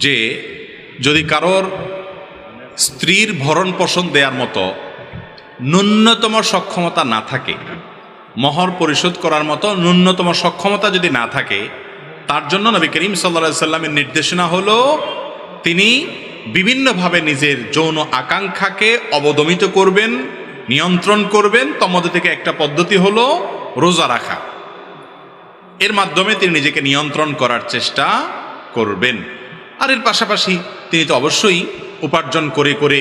যে যদি কারোর স্ত্রীর ভরণ পোষণ দেওয়ার মতো ন্যূনতম সক্ষমতা না থাকে, মহর পরিশোধ করার মতো ন্যূনতম সক্ষমতা যদি না থাকে, তার জন্য নবী করিম সাল্লাল্লাহু আলাইহি সাল্লামের নির্দেশনা হলো তিনি বিভিন্নভাবে নিজের যৌন আকাঙ্ক্ষাকে অবদমিত করবেন, নিয়ন্ত্রণ করবেন। তার মধ্যে থেকে একটা পদ্ধতি হলো রোজা রাখা। এর মাধ্যমে তিনি নিজেকে নিয়ন্ত্রণ করার চেষ্টা করবেন। আর এর পাশাপাশি তিনি তো অবশ্যই উপার্জন করে করে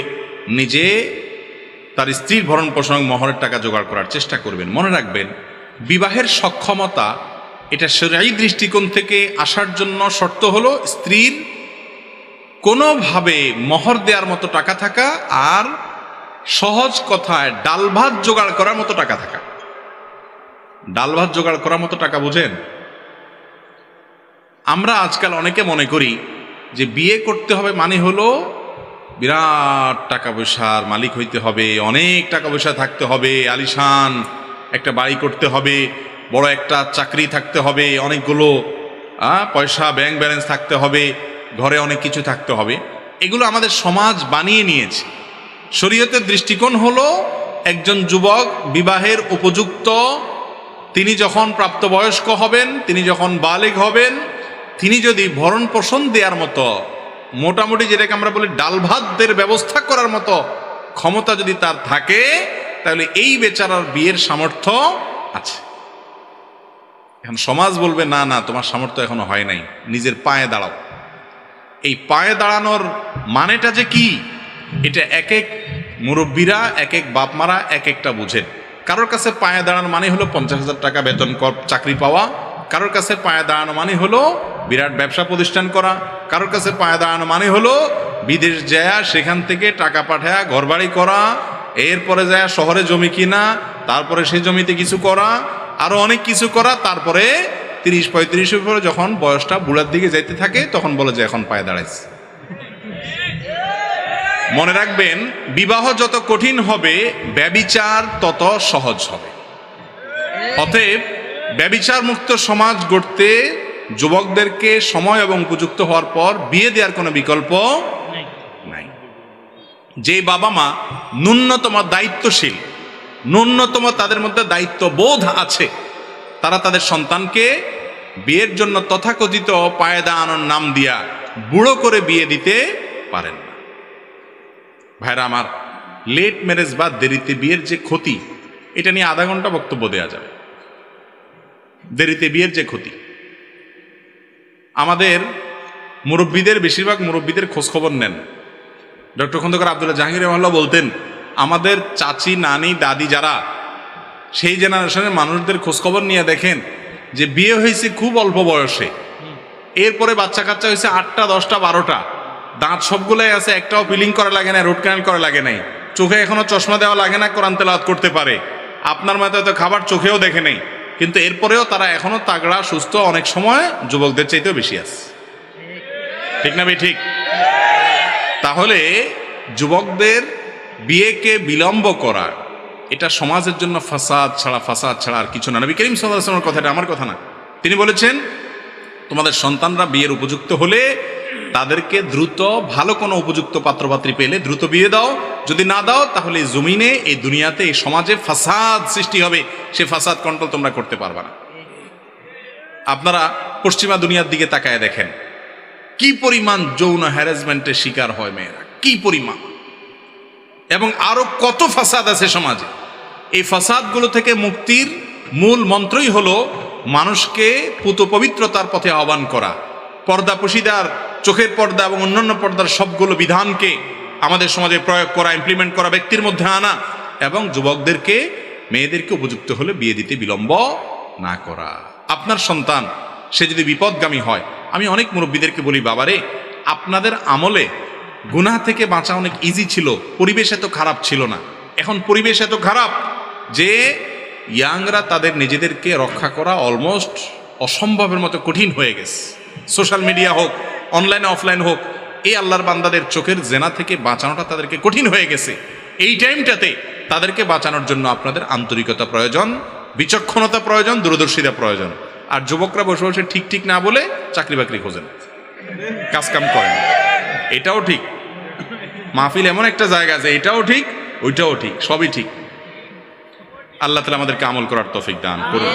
নিজে তার স্ত্রীর ভরণ পোষণ মহরের টাকা জোগাড় করার চেষ্টা করবেন। মনে রাখবেন, বিবাহের সক্ষমতা এটা শরঈ দৃষ্টিকোণ থেকে আসার জন্য শর্ত হলো স্ত্রীর কোনোভাবে মহর দেওয়ার মতো টাকা থাকা, আর সহজ কথায় ডাল ভাত জোগাড় করার মতো টাকা থাকা। ডাল ভাত জোগাড় করার মতো টাকা বুঝেন? আমরা আজকাল অনেকে মনে করি যে বিয়ে করতে হবে মানে হলো বিরাট টাকা পয়সার মালিক হইতে হবে, অনেক টাকা পয়সা থাকতে হবে, আলিশান একটা বাড়ি করতে হবে, বড় একটা চাকরি থাকতে হবে, অনেকগুলো পয়সা ব্যাংক ব্যালেন্স থাকতে হবে, ঘরে অনেক কিছু থাকতে হবে। এগুলো আমাদের সমাজ বানিয়ে নিয়েছে। শরীয়তের দৃষ্টিকোণ হলো একজন যুবক বিবাহের উপযুক্ত, তিনি যখন প্রাপ্তবয়স্ক হবেন, তিনি যখন বালেগ হবেন, তিনি যদি ভরণ পোষণ দেওয়ার মতো মোটামুটি যেটাকে আমরা বলি ডাল ভাতদের ব্যবস্থা করার মতো ক্ষমতা যদি তার থাকে, তাহলে এই বেচারার বিয়ের সামর্থ্য আছে। এখন সমাজ বলবে না না, তোমার সামর্থ্য এখনো হয় নাই, নিজের পায়ে দাঁড়াও। এই পায়ে দাঁড়ানোর মানেটা যে কি, এটা এক এক মুরব্বীরা, এক এক বাপ মারা এক একটা বুঝেন। কারোর কাছে পায়ে দাঁড়ানো মানে হলো 50,000 টাকা বেতন চাকরি পাওয়া, কারোর কাছে পায়ে দাঁড়ানো মানে হলো বিরাট ব্যবসা প্রতিষ্ঠান করা, কারোর কাছে পায়ে দাঁড়ানো মানে হলো বিদেশ যায় সেখান থেকে টাকা পাঠায় ঘরবাড়ি করা, এরপরে যায় শহরে জমি কিনা, তারপরে সেই জমিতে কিছু করা, আরো অনেক কিছু করা, তারপরে 30-35 পরে যখন বয়সটা বুড়ার দিকে যাইতে থাকে তখন বলে যে এখন পায়ে দাঁড়াইছে। মনে রাখবেন, বিবাহ যত কঠিন হবে ব্যভিচার তত সহজ হবে। অতএব ব্যভিচার মুক্ত সমাজ গড়তে যুবকদেরকে সময় এবং উপযুক্ত হওয়ার পর বিয়ে দেওয়ার কোনো বিকল্প নাই। যে বাবা মা ন্যূনতম দায়িত্বশীল, ন্যূনতম তাদের মধ্যে দায়িত্ববোধ আছে, তারা তাদের সন্তানকে বিয়ের জন্য তথাকথিত পায়ে দাঁড়ানোর নাম দিয়া বুড়ো করে বিয়ে দিতে পারেন না। ভাইরা আমার, লেট ম্যারেজ বা দেরিতে বিয়ের যে ক্ষতি, এটা নিয়ে আধা ঘন্টা বক্তব্য দেওয়া যাবে। দেরিতে বিয়ের যে ক্ষতি, আমাদের মুরব্বীদের, বেশিরভাগ মুরব্বীদের খোঁজখবর নেন। ডক্টর খন্দকার আব্দুল্লাহ জাহাঙ্গীর রহমাল্লাহ বলতেন, আমাদের চাচি, নানি, দাদি যারা সেই জেনারেশনের মানুষদের খোঁজখবর নিয়ে দেখেন যে বিয়ে হয়েছে খুব অল্প বয়সে, এরপরে বাচ্চা কাচ্চা হয়েছে 8টা, 10টা, 12টা, দাঁত সবগুলাই আছে, একটাও পিলিং করা লাগে না, রুট ক্যানাল করা লাগে নাই, চোখে এখনো চশমা দেওয়া লাগে না, কোরআন তেলাওয়াত করতে পারে, আপনার মতো হয়তো খাবার চোখেও দেখে নেই, কিন্তু এরপরেও তারা এখনো তাগড়া, সুস্থ, অনেক সময় যুবকদের চাইতেও বেশি আছে। ঠিক না ভাই? ঠিক। তাহলে যুবকদের বিয়েকে বিলম্ব করা, এটা সমাজের জন্য ফাসাদ ছাড়া আর কিছু না। নবী করিম সাল্লাল্লাহু আলাইহি ওয়াসাল্লামের কথাটা আমার কথা না। তিনি বলেছেন, তোমাদের সন্তানরা বিয়ের উপযুক্ত হলে তাদেরকে দ্রুত ভালো কোনো উপযুক্ত পাত্রপাত্রী পেলে দ্রুত বিয়ে দাও, যদি না দাও তাহলে জমিনে, এই দুনিয়াতে, এই সমাজে ফাসাদ সৃষ্টি হবে, সে ফাসাদ কন্ট্রোল তোমরা করতে পারবে না। আপনারা পশ্চিমা দুনিয়ার দিকে তাকায় দেখেন কি পরিমাণ যৌন হ্যারাসমেন্টের শিকার হয় মেয়েরা, কি পরিমাণ, এবং আরো কত ফাসাদ আছে সমাজে। এই ফাসাদগুলো থেকে মুক্তির মূল মন্ত্রই হলো মানুষকে পুত পবিত্রতার পথে আহ্বান করা, পর্দা পুশিদার, চোখের পর্দা এবং অন্যান্য পর্দার সবগুলো বিধানকে আমাদের সমাজে প্রয়োগ করা, ইমপ্লিমেন্ট করা, ব্যক্তির মধ্যে আনা, এবং যুবকদেরকে, মেয়েদেরকে উপযুক্ত হলে বিয়ে দিতে বিলম্ব না করা। আপনার সন্তান সে যদি বিপদগামী হয়, আমি অনেক মুরব্বীদেরকে বলি, বাবারে, আপনাদের আমলে গুনাহ থেকে বাঁচা অনেক ইজি ছিল, পরিবেশ এত খারাপ ছিল না। এখন পরিবেশ এত খারাপ যে ইয়াংরা তাদের নিজেদেরকে রক্ষা করা অলমোস্ট অসম্ভবের মতো কঠিন হয়ে গেছে। সোশ্যাল মিডিয়া হোক, অনলাইনে অফলাইন হোক, এই আল্লাহর বান্দাদের চোখের জেনা থেকে বাঁচানোটা তাদেরকে কঠিন হয়ে গেছে। এই টাইমটাতে তাদেরকে বাঁচানোর জন্য আপনাদের আন্তরিকতা প্রয়োজন, বিচক্ষণতা প্রয়োজন, দূরদর্শিতা প্রয়োজন। আর যুবকরা বসে বসে ঠিক ঠিক না বলে চাকরি বাকরি খোঁজেন। কাজকাম করেন, এটাও ঠিক। মাহফিল এমন একটা জায়গা যে এটাও ঠিক ওইটাও ঠিক, সবই ঠিক। আল্লাহ তাআলা আমাদেরকে আমল করার তৌফিক দান করুন।